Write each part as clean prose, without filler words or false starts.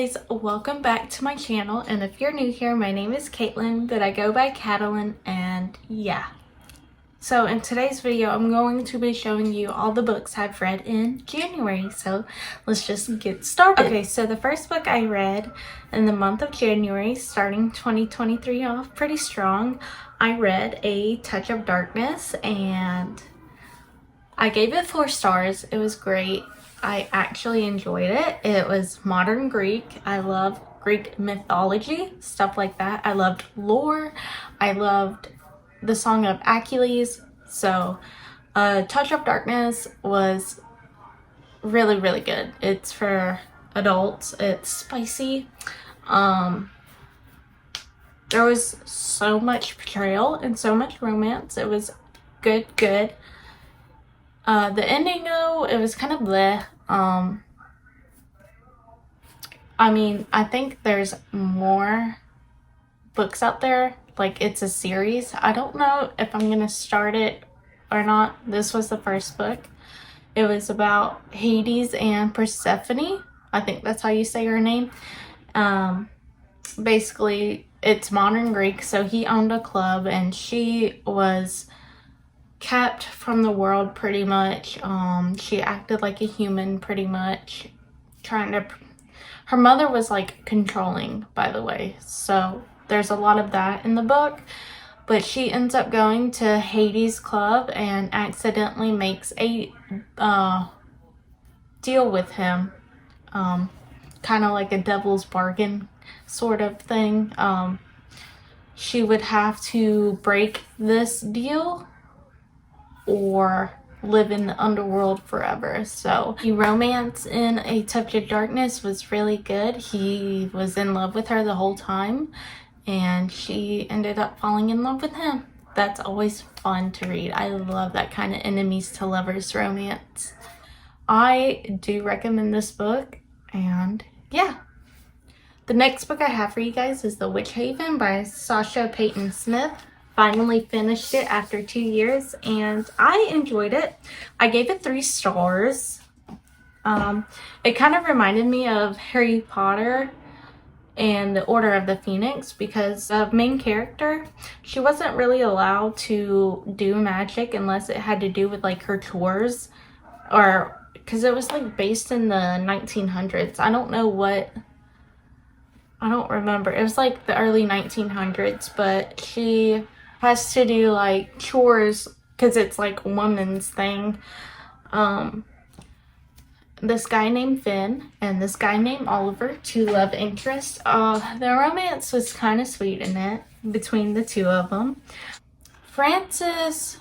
guys, welcome back to my channel, and if you're new here, my name is Caitlin, but I go by Catalin, and yeah. So in today's video, I'm going to be showing you all the books I've read in January, so let's just get started. Okay, so the first book I read in the month of January, starting 2023 off pretty strong, I read A Touch of Darkness, and I gave it 4 stars. It was great. I actually enjoyed it. It was modern Greek. I love Greek mythology, stuff like that. I loved lore. I loved the Song of Achilles. So Touch of Darkness was really, really good. It's for adults. It's spicy. There was so much betrayal and so much romance. It was good. The ending though, it was kind of bleh. I mean, I think there's more books out there. Like, it's a series. I don't know if I'm gonna start it or not. This was the first book. It was about Hades and Persephone. I think that's how you say her name. Basically, it's modern Greek. So he owned a club and she was kept from the world pretty much. She acted like a human pretty much, her mother was like controlling, by the way, so there's a lot of that in the book. But she ends up going to Hades club and accidentally makes a deal with him, kind of like a devil's bargain sort of thing. She would have to break this deal or live in the underworld forever. So the romance in A Touch of Darkness was really good. He was in love with her the whole time and she ended up falling in love with him. That's always fun to read. I love that kind of enemies to lovers romance. I do recommend this book, and yeah. The next book I have for you guys is The Witch Haven by Sasha Payton Smith. Finally finished it after 2 years and I enjoyed it. I gave it 3 stars. It kind of reminded me of Harry Potter and the Order of the Phoenix, because the main character, she wasn't really allowed to do magic unless it had to do with like her chores, or because it was like based in the 1900s. I don't remember. It was like the early 1900s, but she has to do like chores because it's like a woman's thing. This guy named Finn and this guy named Oliver, 2 love interests. The romance was kind of sweet in it between the 2 of them. Frances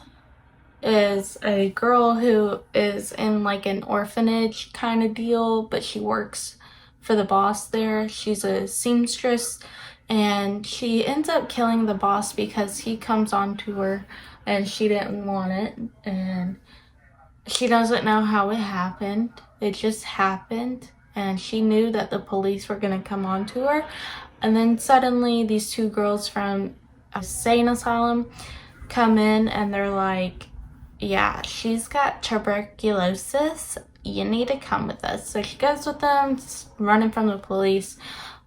is a girl who is in like an orphanage kind of deal, but she works for the boss there. She's a seamstress and she ends up killing the boss because he comes on to her and she didn't want it, and she doesn't know how it happened. It just happened, and she knew that the police were gonna come on to her, and then suddenly these 2 girls from a insane asylum come in and they're like, yeah, she's got tuberculosis, you need to come with us. So she goes with them, running from the police,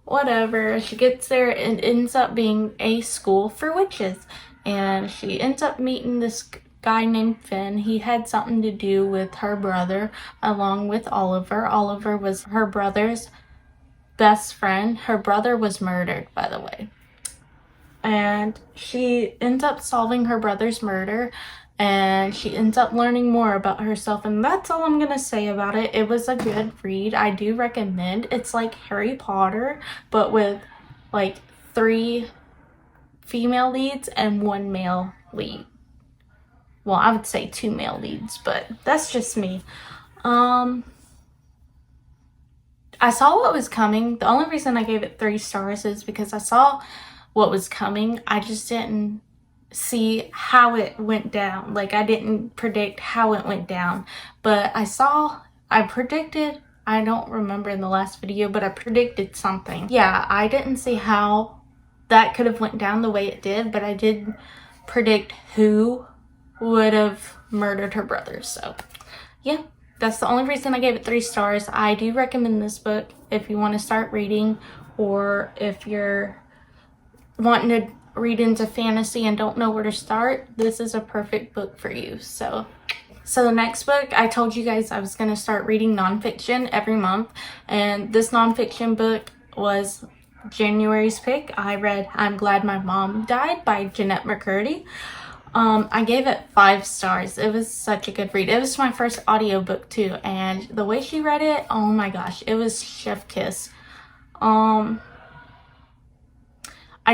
whatever. She gets there and ends up being a school for witches, and she ends up meeting this guy named Finn. He had something to do with her brother along with Oliver. Oliver was her brother's best friend. Her brother was murdered, by the way, and she ends up solving her brother's murder, and she ends up learning more about herself, and that's all I'm gonna say about it. It was a good read. I do recommend. It's like Harry Potter, but with like 3 female leads and 1 male lead. Well, I would say 2 male leads, but that's just me. I saw what was coming. The only reason I gave it 3 stars is because I saw what was coming. I just didn't see how it went down. Like, I didn't predict how it went down, but I predicted, I don't remember in the last video, but I predicted something. Yeah, I didn't see how that could have went down the way it did, but I did predict who would have murdered her brother. So yeah, That's the only reason I gave it 3 stars. I do recommend this book if you want to start reading, or if you're wanting to read into fantasy and don't know where to start. This is a perfect book for you. So the next book, I told you guys I was going to start reading nonfiction every month, and this nonfiction book was January's pick. I read I'm Glad My Mom Died by Jennette McCurdy. I gave it 5 stars. It was such a good read. It was my first audiobook too, and the way she read it, oh my gosh, it was chef kiss. I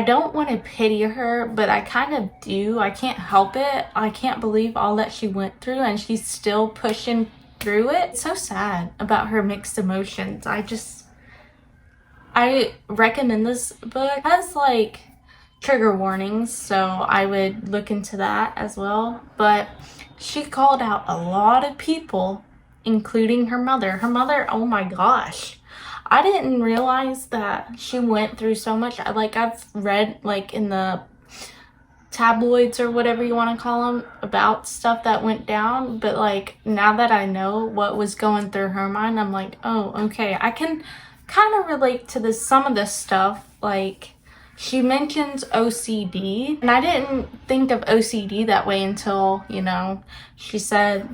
don't want to pity her, but I kind of do. I can't help it. I can't believe all that she went through, and she's still pushing through it. It's so sad about her mixed emotions. I recommend this book. It has like trigger warnings, so I would look into that as well. But she called out a lot of people, including her mother. Her mother, oh my gosh. I didn't realize that she went through so much. I've read like in the tabloids or whatever you want to call them about stuff that went down, but like now that I know what was going through her mind, I'm like, oh, okay, I can kind of relate to some of this stuff. Like, she mentions OCD, and I didn't think of OCD that way until, she said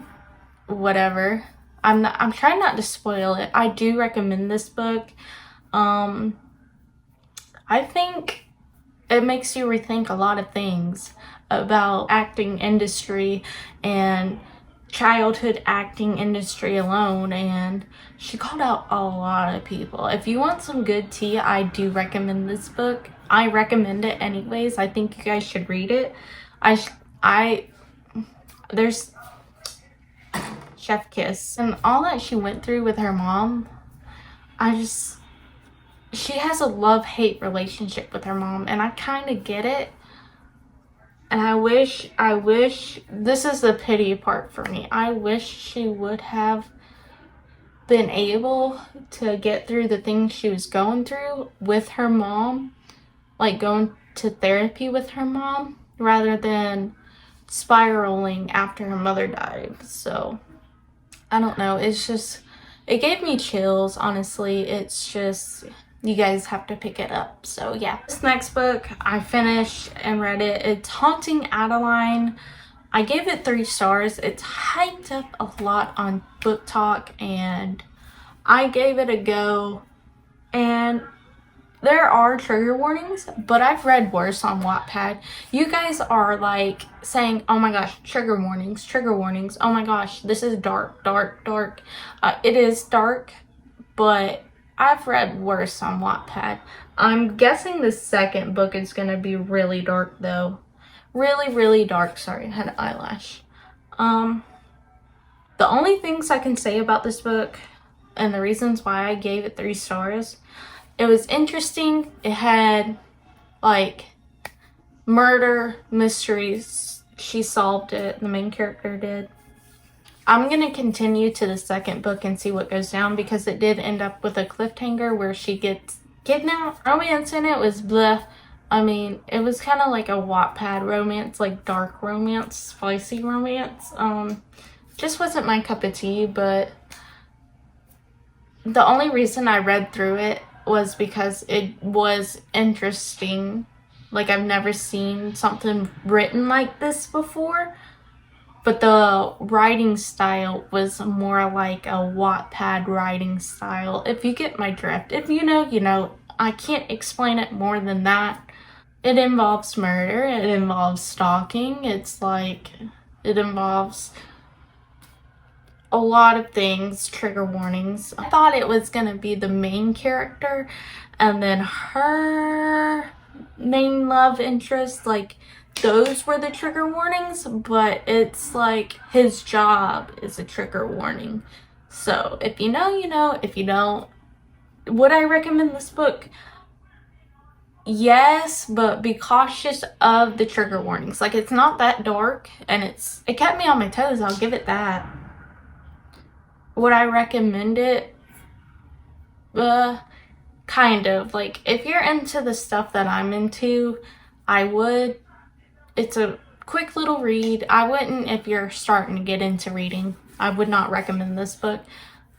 whatever. I'm trying not to spoil it. I do recommend this book. I think it makes you rethink a lot of things about acting industry and childhood acting industry alone, and she called out a lot of people. If you want some good tea, I do recommend this book. I recommend it anyways. I think you guys should read it. There's chef kiss and all that she went through with her mom. She has a love-hate relationship with her mom, and I kind of get it. And I wish, this is the pity part for me. I wish she would have been able to get through the things she was going through with her mom, like going to therapy with her mom, rather than spiraling after her mother died. So, I don't know. It gave me chills, honestly. It's just, you guys have to pick it up. So yeah, this next book I finished and read it. It's Haunting Adeline. I gave it 3 stars. It's hyped up a lot on Book Talk, and I gave it a go. And there are trigger warnings, but I've read worse on Wattpad. You guys are like saying, oh my gosh, trigger warnings. Oh my gosh, this is dark. It is dark, but I've read worse on Wattpad. I'm guessing the second book is going to be really dark though. Really, really dark. Sorry, I had an eyelash. The only things I can say about this book and the reasons why I gave it 3 stars, it was interesting. It had like murder mysteries. She solved it. The main character did. I'm going to continue to the second book and see what goes down, because it did end up with a cliffhanger where she gets kidnapped. Romance in it was bleh. I mean, it was kind of like a Wattpad romance, like dark romance, spicy romance. Just wasn't my cup of tea, but the only reason I read through it was because it was interesting. Like, I've never seen something written like this before, but the writing style was more like a Wattpad writing style. If you get my drift. If you know, you know. I can't explain it more than that. It involves murder. It involves stalking. It's like, it involves a lot of things, trigger warnings. I thought it was gonna be the main character and then her main love interest, like those were the trigger warnings, but it's like his job is a trigger warning. So if you know, you know. If you don't, would I recommend this book? Yes, but be cautious of the trigger warnings. Like, it's not that dark, and it kept me on my toes, I'll give it that. Would I recommend it? Kind of. Like, if you're into the stuff that I'm into, I would. It's a quick little read. I wouldn't if you're starting to get into reading. I would not recommend this book.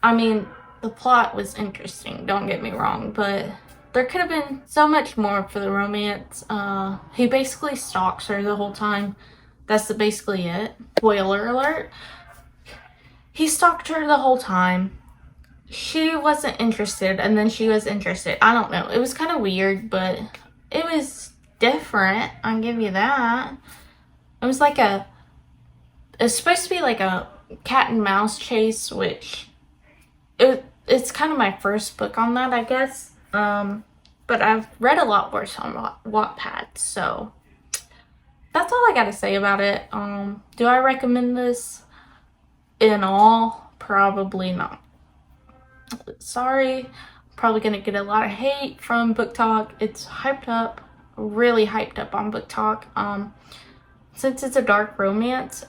I mean, the plot was interesting, don't get me wrong, but there could have been so much more for the romance. He basically stalks her the whole time. That's basically it. Spoiler alert. He stalked her the whole time. She wasn't interested, and then she was interested. I don't know. It was kind of weird, but it was different. I'll give you that. It was like it's supposed to be like a cat and mouse chase, which it's kind of my first book on that, I guess. But I've read a lot worse on Wattpad, so that's all I gotta say about it. Do I recommend this in all? Probably not. Sorry, probably gonna get a lot of hate from Book Talk. It's hyped up, really hyped up on Book Talk. Since it's a dark romance,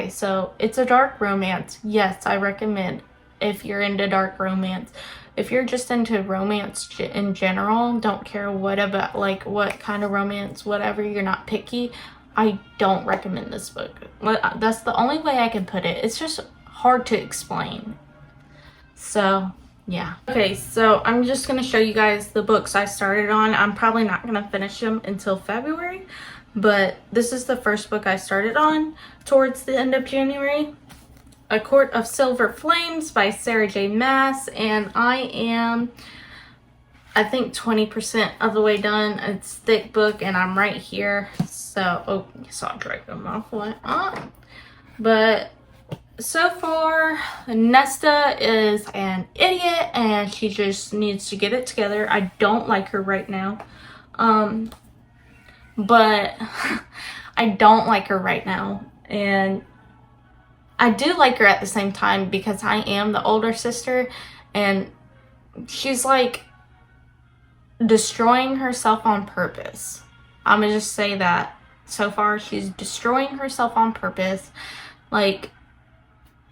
so it's a dark romance. Yes, I recommend if you're into dark romance. If you're just into romance in general, don't care what kind of romance, whatever, you're not picky, I don't recommend this book. That's the only way I can put it. It's just hard to explain. So, yeah. Okay, so I'm just going to show you guys the books I started on. I'm probably not going to finish them until February, but this is the first book I started on towards the end of January. A Court of Silver Flames by Sarah J. Maas, and I am, I think, 20% of the way done. It's a thick book, and I'm right here. So, you saw I dragged them off. But so far, Nesta is an idiot, and she just needs to get it together. I don't like her right now. But I don't like her right now, and I do like her at the same time because I am the older sister, and she's like destroying herself on purpose. I'm gonna just say that. So far, she's destroying herself on purpose. Like,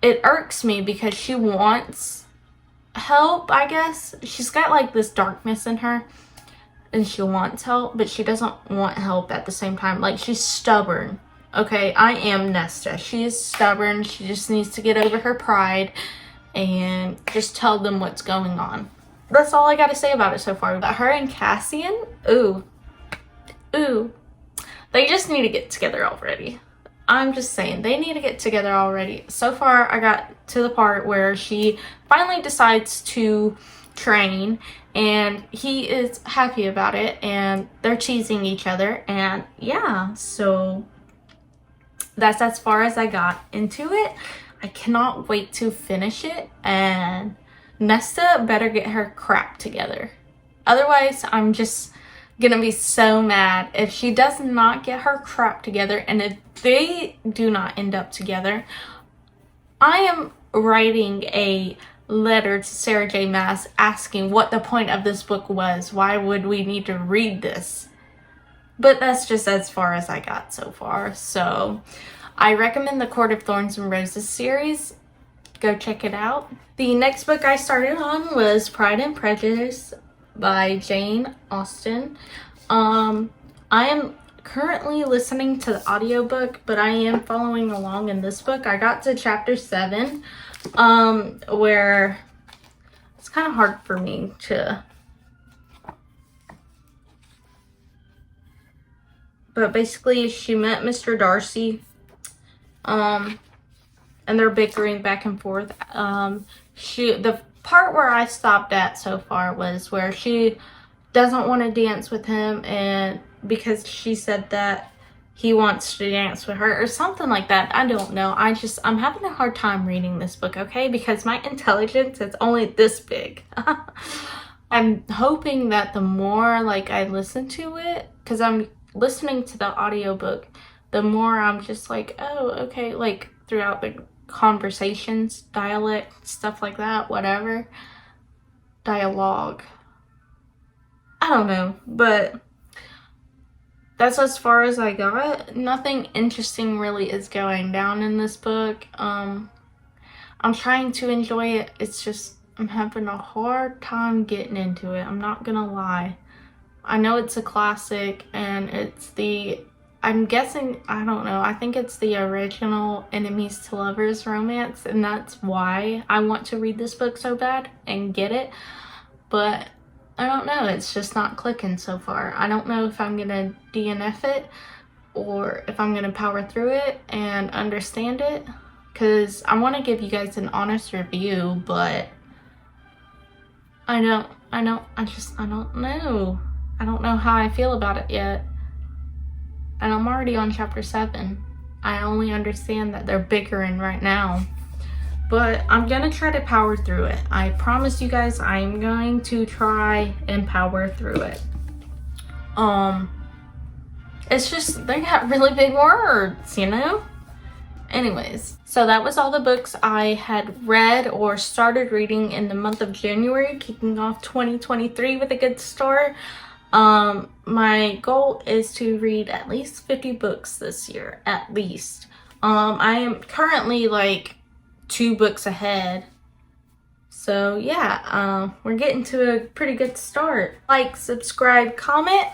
it irks me because she wants help, I guess. She's got like this darkness in her, and she wants help, but she doesn't want help at the same time. Like, she's stubborn. Okay, I am Nesta. She is stubborn. She just needs to get over her pride and just tell them what's going on. That's all I got to say about it so far. But her and Cassian, ooh, they just need to get together already. I'm just saying, they need to get together already. So far, I got to the part where she finally decides to train, and he is happy about it, and they're teasing each other, and yeah, so that's as far as I got into it. I cannot wait to finish it, and Nesta better get her crap together. Otherwise, I'm just gonna be so mad if she does not get her crap together, and if they do not end up together. I am writing a letter to Sarah J. Maas asking what the point of this book was. Why would we need to read this? But that's just as far as I got so far. So I recommend the Court of Thorns and Roses series. Go check it out. The next book I started on was Pride and Prejudice by Jane Austen. I am currently listening to the audiobook, but I am following along in this book. I got to chapter 7, where it's kind of hard for me to, but basically she met Mr. Darcy, and they're bickering back and forth. The part where I stopped at so far was where she doesn't want to dance with him, and because she said that he wants to dance with her or something like that. I don't know. I'm having a hard time reading this book, okay? Because my intelligence is only this big. I'm hoping that the more like I listen to it, because I'm listening to the audiobook, the more I'm just like, oh, okay, like throughout the conversations, dialect, stuff like that, whatever. Dialogue. I don't know, but that's as far as I got. Nothing interesting really is going down in this book. I'm trying to enjoy it. It's just, I'm having a hard time getting into it. I'm not gonna lie. I know it's a classic, and it's the I'm guessing, I don't know, I think it's the original enemies to lovers romance, and that's why I want to read this book so bad and get it. But I don't know, it's just not clicking so far. I don't know if I'm gonna DNF it or if I'm gonna power through it and understand it, because I want to give you guys an honest review, but I don't know. I don't know how I feel about it yet. And I'm already on chapter 7. I only understand that they're bickering right now. But I'm gonna try to power through it. I promise you guys I'm going to try and power through it. It's just, they got really big words, you know? Anyways, so that was all the books I had read or started reading in the month of January, kicking off 2023 with a good start. My goal is to read at least 50 books this year, at least. I am currently like 2 books ahead. So yeah, we're getting to a pretty good start. Like, subscribe, comment,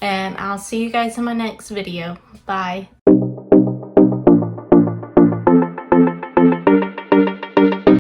and I'll see you guys in my next video. Bye.